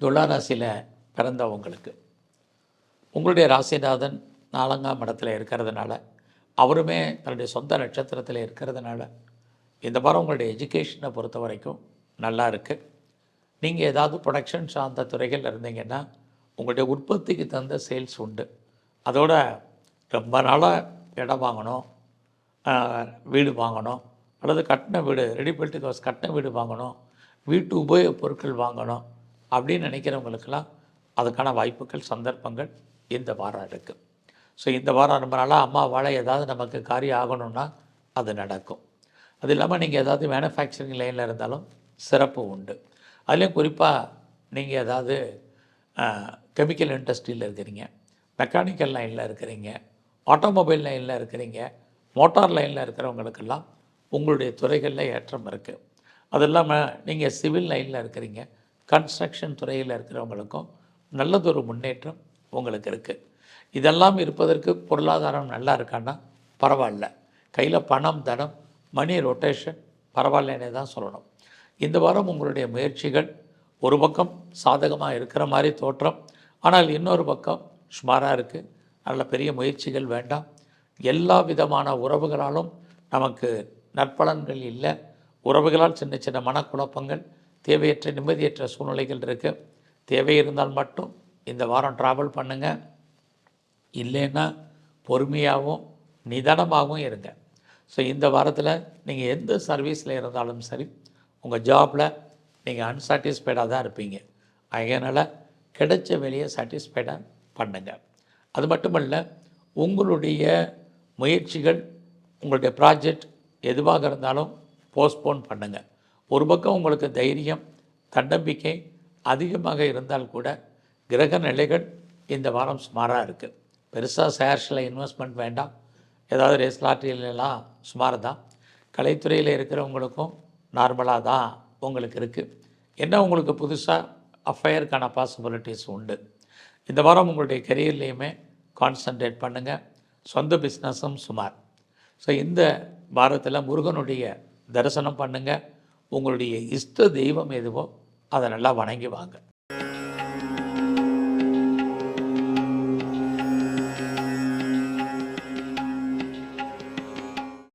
துலா ராசியில் பிறந்தவங்களுக்கு உங்களுடைய ராசிநாதன் 4ஆம் இடத்துல இருக்கிறதுனால, அவருமே தன்னுடைய சொந்த நட்சத்திரத்தில் இருக்கிறதுனால, இந்த வாரம் உங்களுடைய எஜுகேஷனை பொறுத்த வரைக்கும் நல்லா இருக்குது. நீங்கள் ஏதாவது ப்ரொடக்ஷன் சார்ந்த துறைகள் இருந்தீங்கன்னா, உங்களுடைய உற்பத்திக்கு தகுந்த சேல்ஸ் உண்டு. அதோட ரொம்ப நாளாக இடம் வாங்கணும், வீடு வாங்கணும், அல்லது கட்டின வீடு ரெடி பில்ட் ஹவுஸ் கட்டின வீடு வாங்கணும், வீட்டு உபயோகப் பொருட்கள் வாங்கணும் அப்படின்னு நினைக்கிறவங்களுக்கெல்லாம் அதுக்கான வாய்ப்புகள், சந்தர்ப்பங்கள் இந்த வாரம் இருக்குது. ஸோ இந்த வாரம் ரொம்ப நாளாக அம்மாவால் ஏதாவது நமக்கு காரியம் ஆகணும்னா அது நடக்கும். அது இல்லாமல் நீங்கள் ஏதாவது மேனுஃபேக்சரிங் லைனில் இருந்தாலும் சிறப்பு உண்டு. அதுலேயும் குறிப்பாக நீங்கள் ஏதாவது கெமிக்கல் இண்டஸ்ட்ரியில் இருக்கிறீங்க, மெக்கானிக்கல் லைனில் இருக்கிறீங்க, ஆட்டோமொபைல் லைனில் இருக்கிறீங்க, மோட்டார் லைனில் இருக்கிறவங்களுக்கெல்லாம் உங்களுடைய துறைகளில் ஏற்றம் இருக்குது. அது இல்லாமல் நீங்கள் சிவில் லைனில் இருக்கிறீங்க, கன்ஸ்ட்ரக்ஷன் துறையில் இருக்கிறவங்களுக்கும் நல்லதொரு முன்னேற்றம் உங்களுக்கு இருக்குது. இதெல்லாம் இருப்பதற்கு பொருளாதாரம் நல்லா இருக்கான்னா பரவாயில்ல, கையில் பணம், தனம், மணி ரொட்டேஷன் பரவாயில்லன்னே தான் சொல்லணும். இந்த வாரம் உங்களுடைய முயற்சிகள் ஒரு பக்கம் சாதகமாக இருக்கிற மாதிரி தோற்றம், ஆனால் இன்னொரு பக்கம் சுமாராக இருக்குது. நல்ல பெரிய முயற்சிகள் வேண்டாம். எல்லா விதமான உறவுகளாலும் நமக்கு நற்பலன்கள் இல்லை. உறவுகளால் சின்ன சின்ன மனக்குழப்பங்கள், தேவையற்ற நிம்மதியற்ற சூழ்நிலைகள் இருக்குது. தேவை இருந்தால் மட்டும் இந்த வாரம் ட்ராவல் பண்ணுங்கள். இல்லைன்னா பொறுமையாகவும் நிதானமாகவும் இருங்க. ஸோ இந்த வாரத்தில் நீங்கள் எந்த சர்வீஸில் இருந்தாலும் சரி, உங்கள் ஜாபில் நீங்கள் அன்சாட்டிஸ்ஃபைடாக தான் இருப்பீங்க. அதனால் கிடைச்ச வேலையை சாட்டிஸ்ஃபைடாக பண்ணுங்கள். அது மட்டுமல்ல, உங்களுடைய முயற்சிகள், உங்களுடைய ப்ராஜெக்ட் எதுவாக இருந்தாலும் போஸ்ட்போன் பண்ணுங்கள். ஒரு பக்கம் உங்களுக்கு தைரியம், தன்னம்பிக்கை அதிகமாக இருந்தால் கூட கிரக நிலைகள் இந்த வாரம் சுமாராக இருக்குது. பெருசாக ஷேர்ஸில் இன்வெஸ்ட்மெண்ட் வேண்டாம். ஏதாவது ரேஸ் லாட்டரியிலலாம் சுமார் தான். கலைத்துறையில் இருக்கிறவங்களுக்கும் நார்மலாக தான் உங்களுக்கு இருக்குது. என்ன உங்களுக்கு புதுசாக அஃபையருக்கான பாசிபிலிட்டிஸ் உண்டு. இந்த வாரம் உங்களுடைய கெரியர்லேயுமே கான்சன்ட்ரேட் பண்ணுங்கள். சொந்த பிஸ்னஸும் சுமார். ஸோ இந்த வாரத்தில் முருகனுடைய தரிசனம் பண்ணுங்கள். உங்களுடைய இஷ்ட தெய்வம் எதுவோ அதை நல்லா வணங்கி வாங்க.